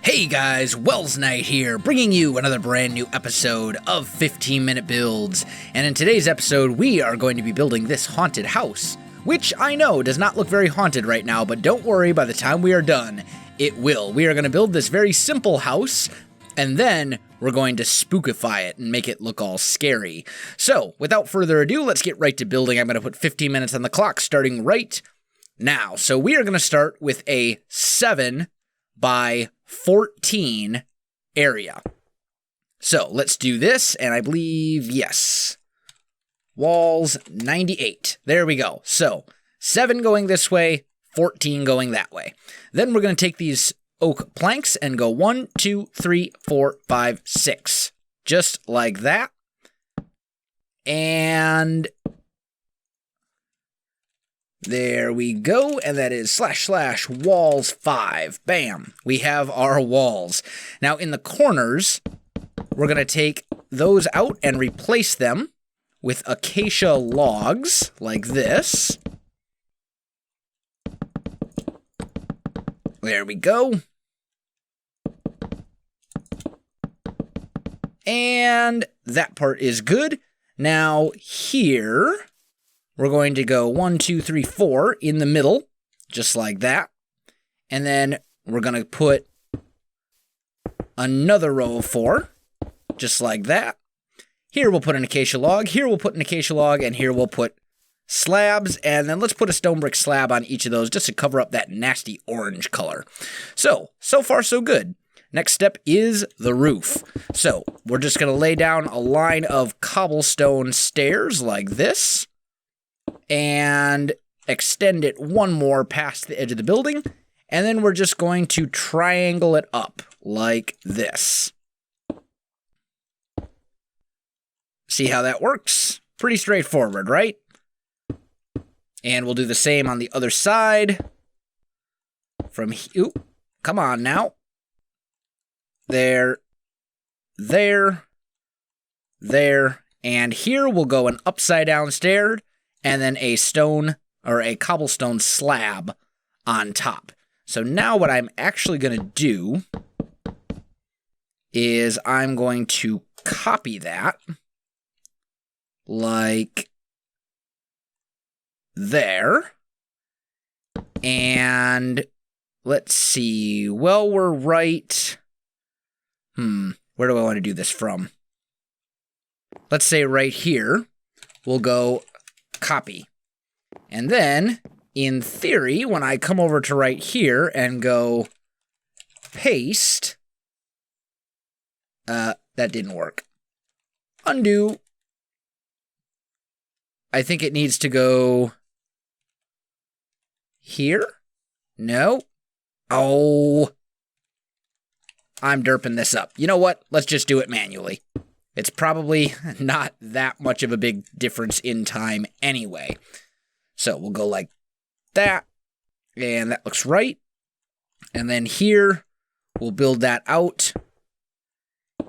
Hey guys, Welsknight here, bringing you another brand new episode of 15-Minute Builds. And in today's episode, we are going to be building this haunted house, which I know does not look very haunted right now, but don't worry, by the time we are done, it will. We are going to build this very simple house, and then we're going to spookify it and make it look all scary. So, without further ado, let's get right to building. I'm going to put 15 minutes on the clock, starting right now. So we are going to start with a 7 by 14 area. So let's do this, and I believe, yes, walls 98. There we go. So 7 going this way, 14 going that way. Then we're going to take these oak planks and go 1, 2, 3, 4, 5, 6. Just like that. And there we go, and that is / walls 5. Bam, we have our walls. Now in the corners, we're going to take those out and replace them with acacia logs, like this. There we go. And that part is good. Now here, we're going to go 1, 2, 3, 4 in the middle, just like that. And then we're going to put another row of 4, just like that. Here we'll put an acacia log, here we'll put an acacia log, and here we'll put slabs. And then let's put a stone brick slab on each of those just to cover up that nasty orange color. So far so good. Next step is the roof. So we're just going to lay down a line of cobblestone stairs like this, and extend it one more past the edge of the building, and then we're just going to triangle it up like this. See how that works? Pretty straightforward, right? And we'll do the same on the other side. From here, ooh, come on now. There, and here we'll go an upside down stair, and then a stone or a cobblestone slab on top. So now what I'm actually going to do is I'm going to copy that like there. And let's see. Well, we're right. Where do I want to do this from? Let's say right here, we'll go copy. And then, in theory, when I come over to right here and go paste, that didn't work. Undo. I think it needs to go here. No. Oh, I'm derping this up. You know what? Let's just do it manually. It's probably not that much of a big difference in time anyway. So we'll go like that, and that looks right. And then here, we'll build that out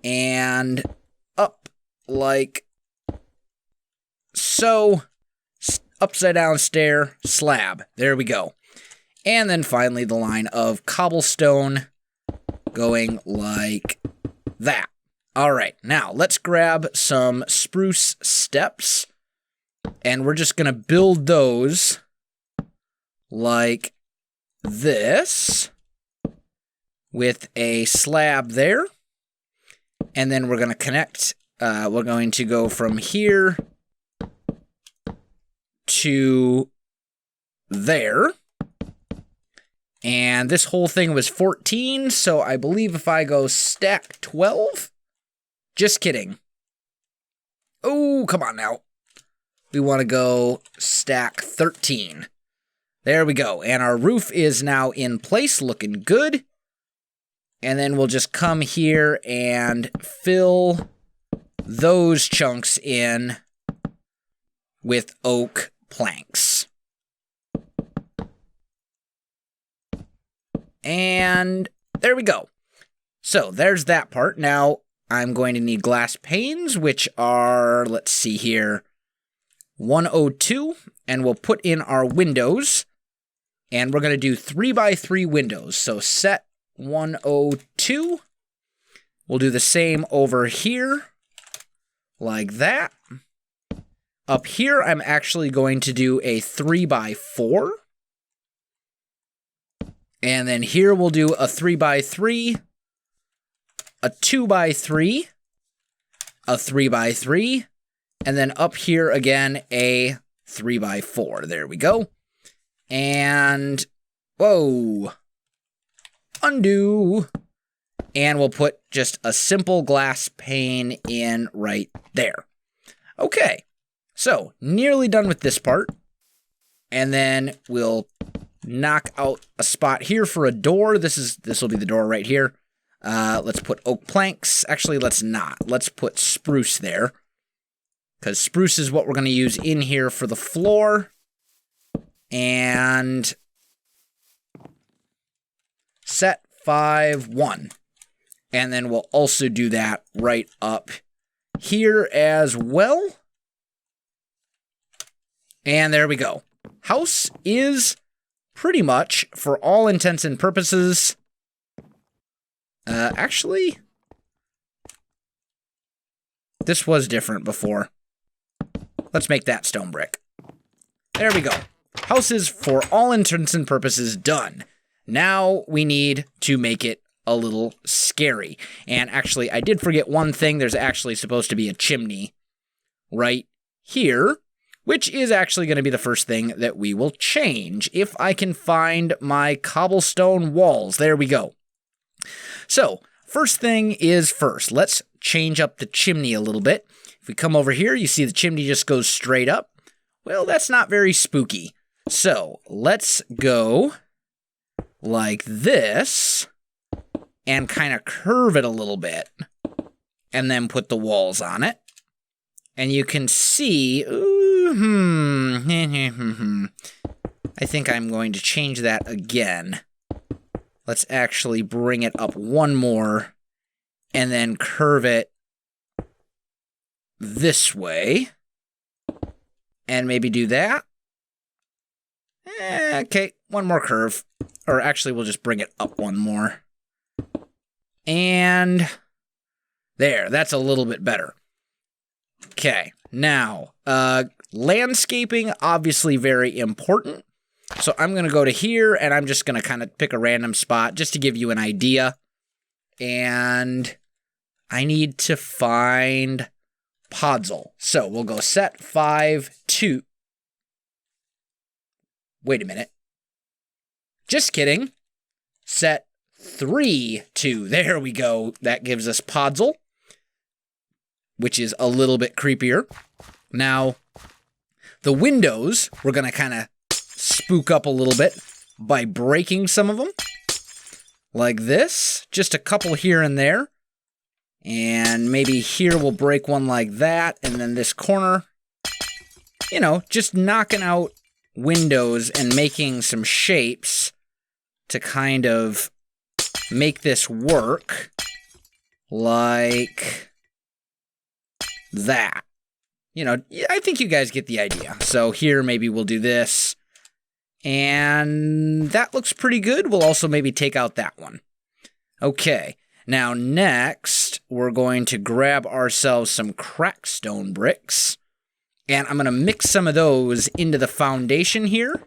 and up like so. Upside down stair, slab. There we go. And then finally the line of cobblestone going like that. All right, now let's grab some spruce steps, and we're just going to build those like this with a slab there. And then we're going to connect. We're going to go from here to there. And this whole thing was 14, so I believe if I go stack 12... Just kidding. Oh, come on now. We want to go stack 13. There we go. And our roof is now in place, looking good. And then we'll just come here and fill those chunks in with oak planks. And there we go. So there's that part. Now, I'm going to need glass panes, which are, let's see here, 102, and we'll put in our windows, and we're going to do 3x3 windows. So set 102. 2. We'll do the same over here, like that. Up here, I'm actually going to do a 3x4. And then here we'll do a 3x3, a 2x3, a 3x3, and then up here again, a 3x4. There we go. And, whoa, undo. And we'll put just a simple glass pane in right there. Okay, so nearly done with this part. And then we'll knock out a spot here for a door. This will be the door right here. Let's put oak planks. Actually, let's not. Let's put spruce there, because spruce is what we're going to use in here for the floor. And set 5, 1. And then we'll also do that right up here as well. And there we go. House is pretty much, for all intents and purposes, actually, this was different before. Let's make that stone brick. There we go. House is, for all intents and purposes, done. Now we need to make it a little scary. And actually, I did forget one thing. There's actually supposed to be a chimney right here, which is actually going to be the first thing that we will change if I can find my cobblestone walls. There we go. So, first thing is first. Let's change up the chimney a little bit. If we come over here, you see the chimney just goes straight up. Well, that's not very spooky. So, let's go like this and kind of curve it a little bit, and then put the walls on it. And you can see, I think I'm going to change that again. Let's actually bring it up one more, and then curve it this way, and maybe do that. Okay, one more curve. Or actually, we'll just bring it up one more. And there, that's a little bit better. Okay, now, landscaping, obviously very important. So I'm going to go to here, and I'm just going to kind of pick a random spot just to give you an idea. And I need to find Podzol. So we'll go set 5, 2. Wait a minute. Just kidding. Set 3, 2. There we go. That gives us Podzol, which is a little bit creepier. Now, the windows, we're going to kind of spook up a little bit by breaking some of them. Like this. Just a couple here and there. And maybe here we'll break one like that. And then this corner. You know, just knocking out windows and making some shapes to kind of make this work. Like that. You know, I think you guys get the idea. So here maybe we'll do this. And that looks pretty good. We'll also maybe take out that one. Okay. Now next, we're going to grab ourselves some crackstone bricks. And I'm going to mix some of those into the foundation here.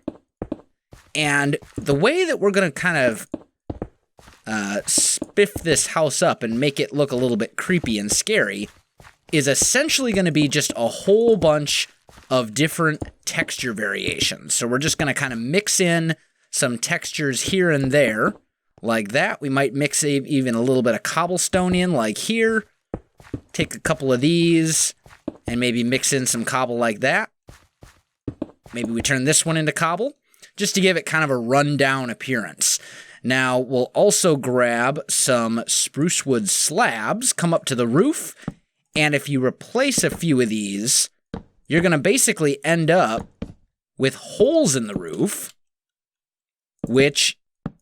And the way that we're going to kind of spiff this house up and make it look a little bit creepy and scary is essentially going to be just a whole bunch of different texture variations. So we're just going to kind of mix in some textures here and there, like that. We might mix even a little bit of cobblestone in, like here. Take a couple of these, and maybe mix in some cobble like that. Maybe we turn this one into cobble, just to give it kind of a rundown appearance. Now, we'll also grab some spruce wood slabs, come up to the roof, and if you replace a few of these, you're going to basically end up with holes in the roof, which,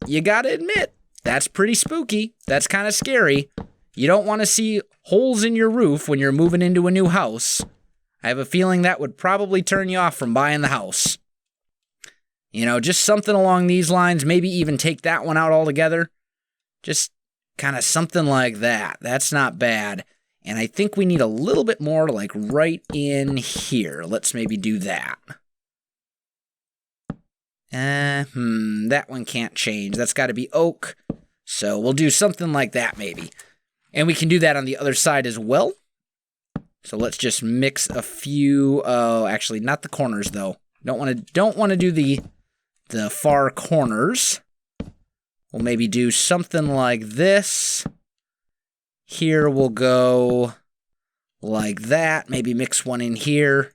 you gotta admit, that's pretty spooky. That's kind of scary. You don't want to see holes in your roof when you're moving into a new house. I have a feeling that would probably turn you off from buying the house. You know, just something along these lines. Maybe even take that one out altogether. Just Kind of something like that. That's not bad. And I think we need a little bit more, like, right in here. Let's maybe do that. That one can't change. That's got to be oak. So we'll do something like that, maybe. And we can do that on the other side as well. So let's just mix a few. Oh, actually, not the corners, though. Don't want to do the far corners. We'll maybe do something like this. Here we'll go like that. Maybe mix one in here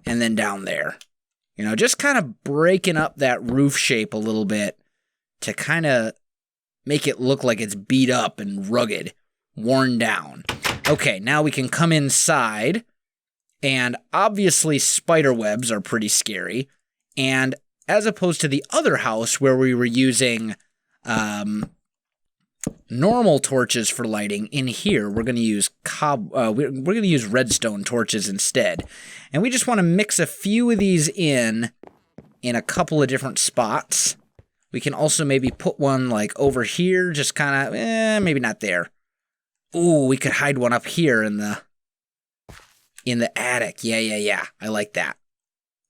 and then down there. You know, just kind of breaking up that roof shape a little bit to kind of make it look like it's beat up and rugged, worn down. Okay, now we can come inside, and obviously spider webs are pretty scary. And as opposed to the other house where we were using normal torches for lighting, in here we're going to use we're going to use redstone torches instead. And we just want to mix a few of these in a couple of different spots. We can also maybe put one like over here, just kind of maybe not there. Ooh, we could hide one up here in the attic. Yeah. I like that.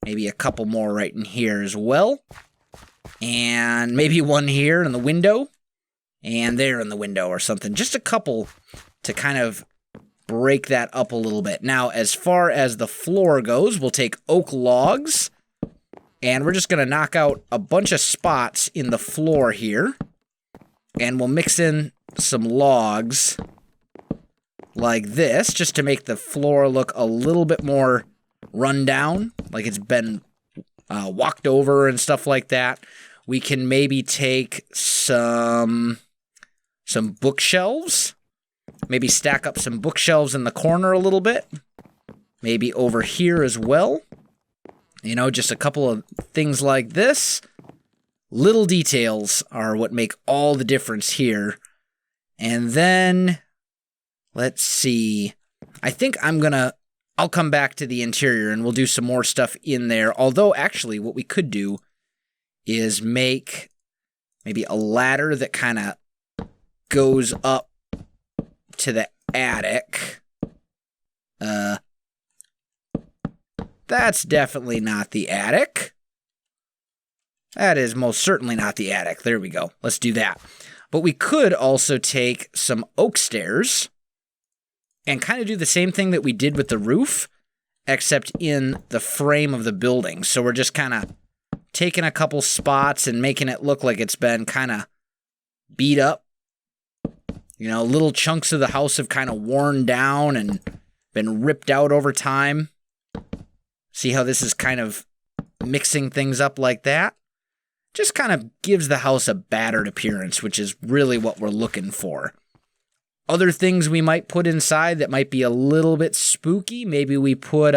Maybe a couple more right in here as well. And maybe one here in the window. And there in the window or something. Just a couple to kind of break that up a little bit. Now, as far as the floor goes, we'll take oak logs. And we're just going to knock out a bunch of spots in the floor here. And we'll mix in some logs like this, just to make the floor look a little bit more run down, like it's been walked over and stuff like that. We can maybe take some bookshelves, maybe stack up some bookshelves in the corner a little bit, maybe over here as well. You know, just a couple of things like this. Little details are what make all the difference here. And then, let's see. I think I'll come back to the interior and we'll do some more stuff in there. Although, actually, what we could do is make maybe a ladder that kind of goes up to the attic. That's definitely not the attic. That is most certainly not the attic. There we go. Let's do that. But we could also take some oak stairs and kind of do the same thing that we did with the roof, except in the frame of the building. So we're just kind of taking a couple spots and making it look like it's been kind of beat up. You know, little chunks of the house have kind of worn down and been ripped out over time. See how this is kind of mixing things up like that? Just kind of gives the house a battered appearance, which is really what we're looking for. Other things we might put inside that might be a little bit spooky. Maybe we put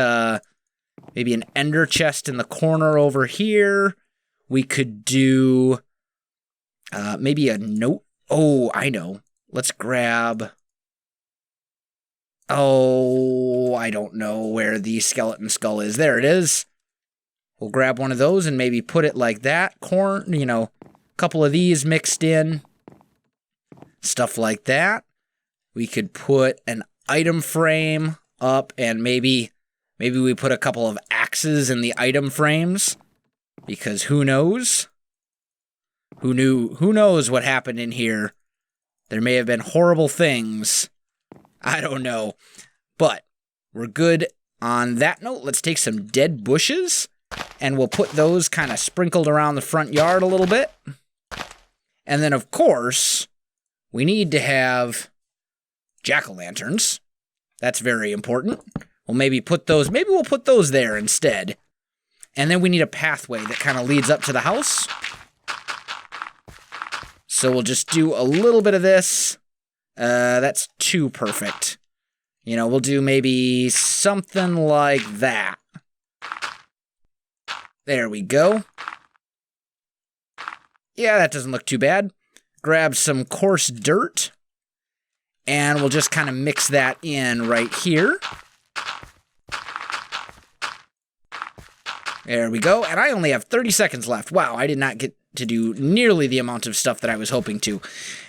maybe an ender chest in the corner over here. We could do maybe a note. Oh, I know. Let's grab... Oh, I don't know where the skeleton skull is. There it is. We'll grab one of those and maybe put it like that. A couple of these mixed in. Stuff like that. We could put an item frame up and maybe we put a couple of axes in the item frames. Because who knows? Who knows what happened in here? There may have been horrible things. I don't know. But we're good on that note. Let's take some dead bushes and we'll put those kind of sprinkled around the front yard a little bit. And then, of course, we need to have jack-o'-lanterns. That's very important. We'll maybe we'll put those there instead. And then we need a pathway that kind of leads up to the house. So we'll just do a little bit of this. That's too perfect. You know, we'll do maybe something like that. There we go. Yeah, that doesn't look too bad. Grab some coarse dirt. And we'll just kind of mix that in right here. There we go. And I only have 30 seconds left. Wow, I did not get to do nearly the amount of stuff that I was hoping to.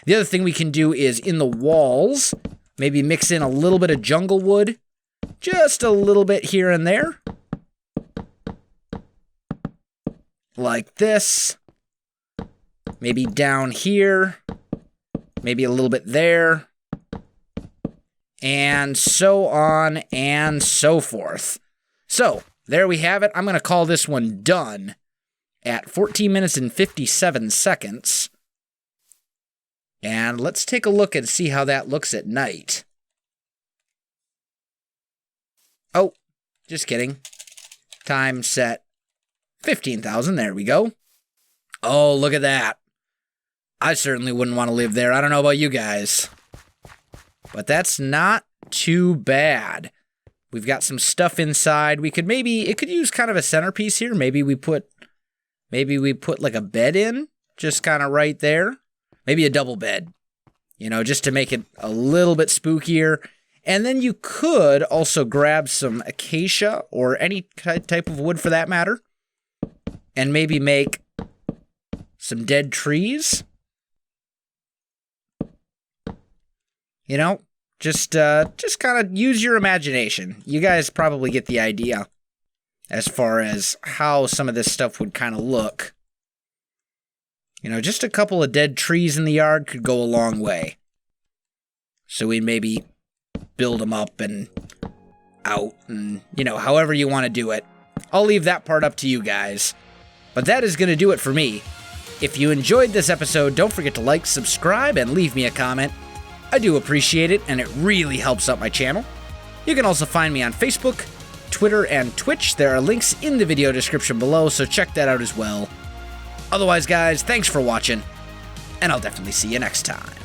The other thing we can do is in the walls, maybe mix in a little bit of jungle wood, just a little bit here and there. Like this. Maybe down here. Maybe a little bit there. And so on and so forth. So, there we have it. I'm going to call this one done at 14 minutes and 57 seconds. And let's take a look and see how that looks at night. Oh, just kidding. Time set 15,000. There we go. Oh, look at that. I certainly wouldn't want to live there. I don't know about you guys. But that's not too bad. We've got some stuff inside. We could maybe, it could use kind of a centerpiece here. Maybe we put like a bed in, just kind of right there. Maybe a double bed, you know, just to make it a little bit spookier. And then you could also grab some acacia or any type of wood for that matter, and maybe make some dead trees. You know, just kind of use your imagination. You guys probably get the idea as far as how some of this stuff would kind of look. You know, just a couple of dead trees in the yard could go a long way. So we maybe build them up and out and, you know, however you want to do it. I'll leave that part up to you guys. But that is going to do it for me. If you enjoyed this episode, don't forget to like, subscribe, and leave me a comment. I do appreciate it, and it really helps out my channel. You can also find me on Facebook, Twitter, and Twitch. There are links in the video description below, so check that out as well. Otherwise, guys, thanks for watching, and I'll definitely see you next time.